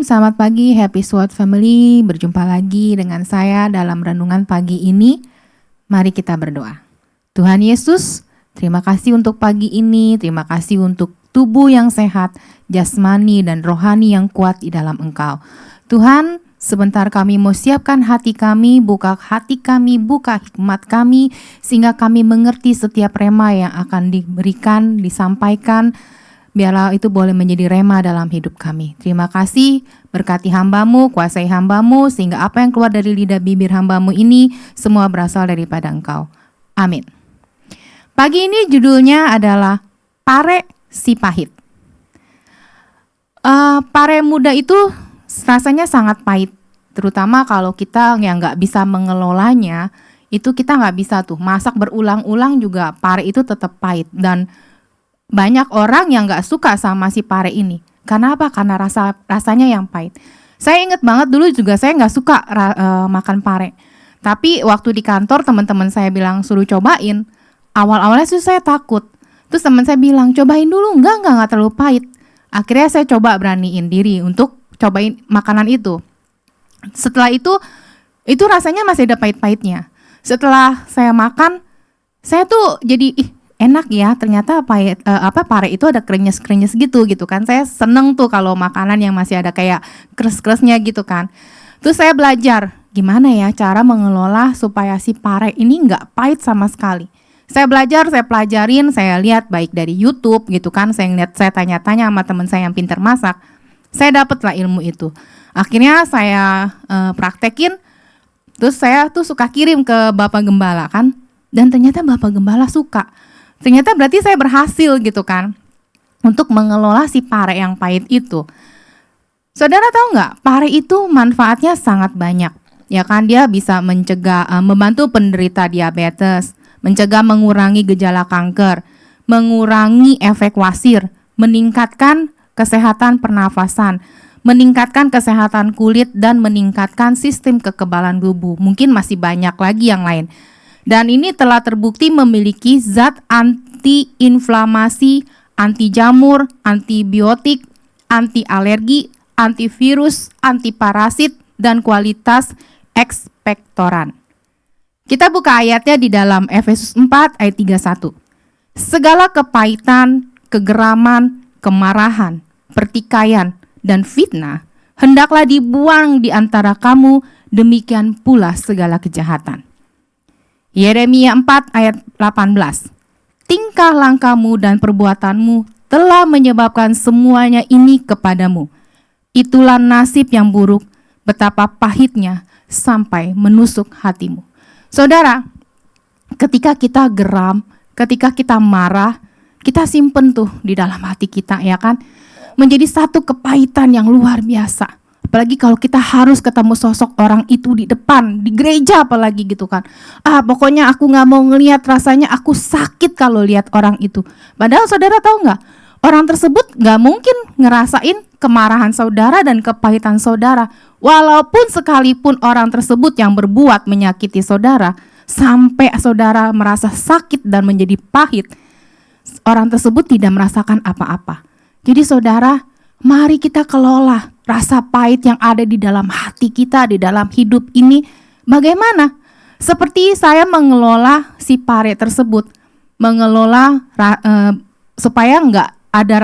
selamat pagi Happy Sword Family. Berjumpa lagi dengan saya dalam renungan pagi ini. Mari kita berdoa. Tuhan Yesus, terima kasih untuk pagi ini. Terima kasih untuk tubuh yang sehat, jasmani dan rohani yang kuat di dalam Engkau. Tuhan, sebentar kami mau siapkan hati kami, buka hikmat kami, sehingga kami mengerti setiap rema yang akan diberikan, disampaikan. Biarlah itu boleh menjadi rema dalam hidup kami. Terima kasih, berkati hamba-Mu, kuasai hamba-Mu, sehingga apa yang keluar dari lidah bibir hamba-Mu ini semua berasal daripada Engkau. Amin. Pagi ini judulnya adalah Pare si Pahit. Pare muda itu rasanya sangat pahit, terutama kalau kita yang nggak bisa mengelolanya, itu kita nggak bisa tuh masak berulang-ulang juga pare itu tetap pahit. Dan banyak orang yang gak suka sama si pare ini. Karena apa? Karena rasanya yang pahit. Saya ingat banget dulu juga saya gak suka makan pare. Tapi waktu di kantor teman-teman saya bilang suruh cobain. Awal-awalnya sih saya takut. Terus teman saya bilang cobain dulu, enggak terlalu pahit. Akhirnya saya coba beraniin diri untuk cobain makanan itu. Setelah itu rasanya masih ada pahit-pahitnya. Setelah saya makan, saya tuh jadi enak ya, ternyata pare itu ada krenyes gitu kan. Saya seneng tuh kalau makanan yang masih ada kayak kres-kresnya gitu kan. Terus saya belajar gimana ya cara mengelola supaya si pare ini nggak pahit sama sekali. Saya belajar, saya pelajarin, saya lihat baik dari YouTube gitu kan. Saya tanya-tanya sama teman saya yang pintar masak. Saya dapatlah ilmu itu. Akhirnya saya praktekin. Terus saya tuh suka kirim ke Bapak Gembala kan. Dan ternyata Bapak Gembala suka. Ternyata berarti saya berhasil gitu kan untuk mengelola si pare yang pahit itu. Saudara tahu nggak, pare itu manfaatnya sangat banyak. Ya kan, dia bisa mencegah, membantu penderita diabetes, mencegah mengurangi gejala kanker, mengurangi efek wasir, meningkatkan kesehatan pernafasan, meningkatkan kesehatan kulit dan meningkatkan sistem kekebalan tubuh. Mungkin masih banyak lagi yang lain. Dan ini telah terbukti memiliki zat anti-inflamasi, anti-jamur, antibiotik, anti-alergi, antivirus, antiparasit, dan kualitas ekspektoran. Kita buka ayatnya di dalam Efesus 4 ayat 31. Segala kepahitan, kegeraman, kemarahan, pertikaian, dan fitnah hendaklah dibuang di antara kamu, demikian pula segala kejahatan. Yeremia 4 ayat 18. Tingkah langkahmu dan perbuatanmu telah menyebabkan semuanya ini kepadamu. Itulah nasib yang buruk, betapa pahitnya sampai menusuk hatimu. Saudara, ketika kita geram, ketika kita marah, kita simpen tuh di dalam hati kita, ya kan? Menjadi satu kepahitan yang luar biasa. Apalagi kalau kita harus ketemu sosok orang itu di depan, di gereja apalagi gitu kan. Pokoknya aku gak mau ngelihat, rasanya aku sakit kalau lihat orang itu. Padahal saudara tahu gak, orang tersebut gak mungkin ngerasain kemarahan saudara dan kepahitan saudara. Walaupun sekalipun orang tersebut yang berbuat menyakiti saudara, sampai saudara merasa sakit dan menjadi pahit, orang tersebut tidak merasakan apa-apa. Jadi saudara, mari kita kelola rasa pahit yang ada di dalam hati kita, di dalam hidup ini. Bagaimana? Seperti saya mengelola si pare tersebut, mengelola supaya nggak ada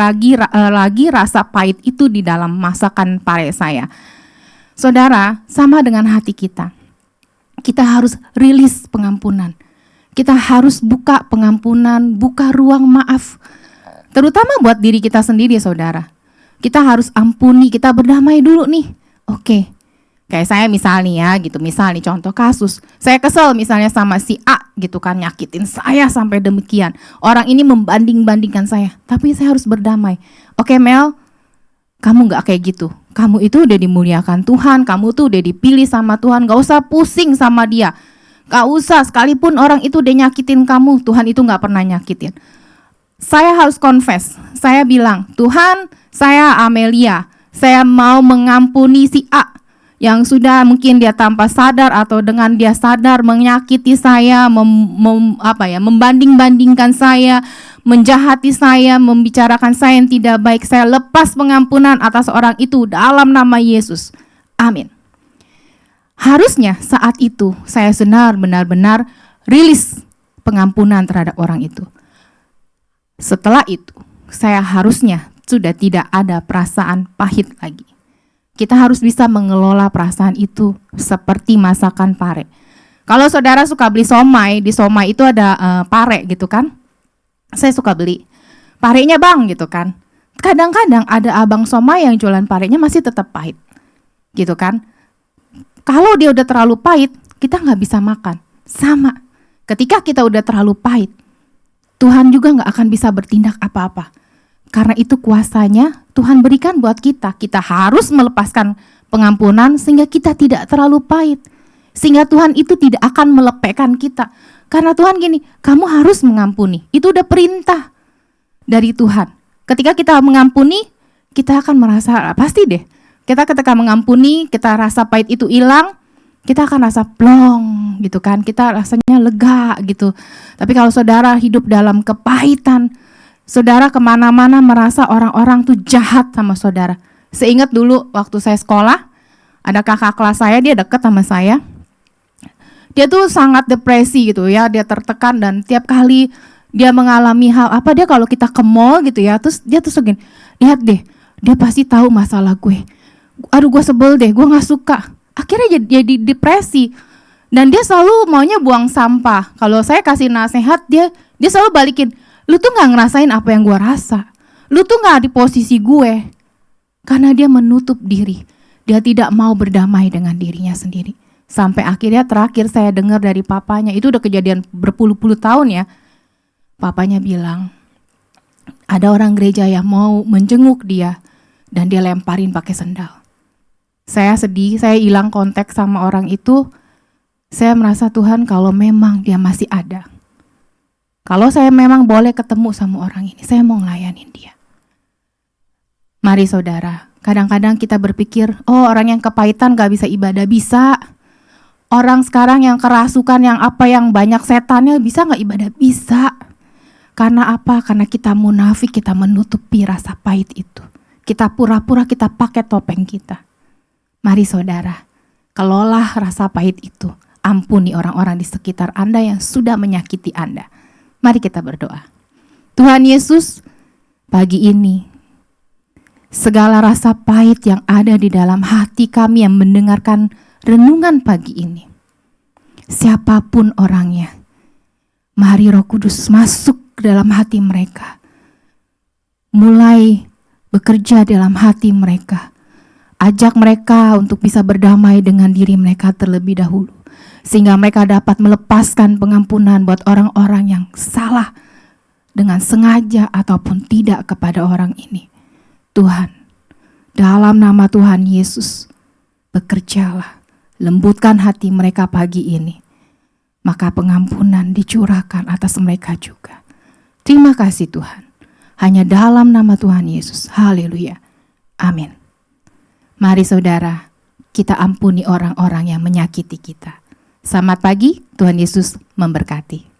lagi rasa pahit itu di dalam masakan pare saya. Saudara, sama dengan hati kita. Kita harus rilis pengampunan. Kita harus buka pengampunan, buka ruang maaf. Terutama buat diri kita sendiri, saudara. Kita harus ampuni, kita berdamai dulu nih. Oke. Kayak saya misalnya ya gitu, misalnya contoh kasus. Saya kesel misalnya sama si A gitu kan, nyakitin saya sampai demikian. Orang ini membanding-bandingkan saya, tapi saya harus berdamai. Oke Mel, kamu gak kayak gitu. Kamu itu udah dimuliakan Tuhan, kamu tuh udah dipilih sama Tuhan, gak usah pusing sama dia. Gak usah, sekalipun orang itu udah nyakitin kamu, Tuhan itu gak pernah nyakitin. Saya harus confess, saya bilang, Tuhan, saya Amelia, saya mau mengampuni si A yang sudah mungkin dia tanpa sadar atau dengan dia sadar menyakiti saya, membanding-bandingkan saya, menjahati saya, membicarakan saya yang tidak baik, saya lepas pengampunan atas orang itu dalam nama Yesus. Amin. Harusnya saat itu saya benar-benar rilis pengampunan terhadap orang itu. Setelah itu, saya harusnya sudah tidak ada perasaan pahit lagi. Kita harus bisa mengelola perasaan itu seperti masakan pare. Kalau saudara suka beli somai, di somai itu ada pare gitu kan. Saya suka beli. Parenya bang gitu kan. Kadang-kadang ada abang somai yang jualan parenya masih tetap pahit. Gitu kan. Kalau dia udah terlalu pahit, kita nggak bisa makan. Sama. Ketika kita udah terlalu pahit, Tuhan juga nggak akan bisa bertindak apa-apa. Karena itu kuasanya Tuhan berikan buat kita. Kita harus melepaskan pengampunan sehingga kita tidak terlalu pahit. Sehingga Tuhan itu tidak akan melepaskan kita. Karena Tuhan gini, kamu harus mengampuni. Itu udah perintah dari Tuhan. Ketika kita mengampuni, kita akan merasa, pasti deh. Kita ketika mengampuni, kita rasa pahit itu hilang, kita akan rasa plong gitu kan. Kita rasanya lega gitu. Tapi kalau saudara hidup dalam kepahitan, saudara kemana-mana merasa orang-orang tuh jahat sama saudara. Seingat dulu waktu saya sekolah, ada kakak kelas saya, dia deket sama saya. Dia tuh sangat depresi gitu ya, dia tertekan dan tiap kali dia mengalami hal apa, dia kalau kita ke mall gitu ya, terus dia tuh segini, lihat deh, dia pasti tahu masalah gue. Aduh gue sebel deh, gue gak suka. Akhirnya jadi depresi. Dan dia selalu maunya buang sampah. Kalau saya kasih nasihat, dia selalu balikin, lu tuh gak ngerasain apa yang gue rasa. Lu tuh gak di posisi gue. Karena dia menutup diri. Dia tidak mau berdamai dengan dirinya sendiri. Sampai akhirnya terakhir saya dengar dari papanya, itu udah kejadian berpuluh-puluh tahun ya. Papanya bilang, ada orang gereja yang mau menjenguk dia dan dia lemparin pakai sendal. Saya sedih, saya hilang kontak sama orang itu. Saya merasa Tuhan kalau memang dia masih ada. Kalau saya memang boleh ketemu sama orang ini, saya mau ngelayanin dia. Mari saudara, kadang-kadang kita berpikir, oh orang yang kepahitan gak bisa ibadah, bisa. Orang sekarang yang kerasukan, yang apa, yang banyak setannya, bisa gak ibadah? Bisa. Karena apa? Karena kita munafik, kita menutupi rasa pahit itu. Kita pura-pura kita pakai topeng kita. Mari saudara, kelola rasa pahit itu. Ampuni orang-orang di sekitar Anda yang sudah menyakiti Anda. Mari kita berdoa. Tuhan Yesus, pagi ini, segala rasa pahit yang ada di dalam hati kami yang mendengarkan renungan pagi ini, siapapun orangnya, mari Roh Kudus masuk ke dalam hati mereka. Mulai bekerja dalam hati mereka. Ajak mereka untuk bisa berdamai dengan diri mereka terlebih dahulu. Sehingga mereka dapat melepaskan pengampunan buat orang-orang yang salah dengan sengaja ataupun tidak kepada orang ini. Tuhan, dalam nama Tuhan Yesus, bekerjalah, lembutkan hati mereka pagi ini. Maka pengampunan dicurahkan atas mereka juga. Terima kasih Tuhan. Hanya dalam nama Tuhan Yesus. Haleluya. Amin. Mari saudara, kita ampuni orang-orang yang menyakiti kita. Selamat pagi, Tuhan Yesus memberkati.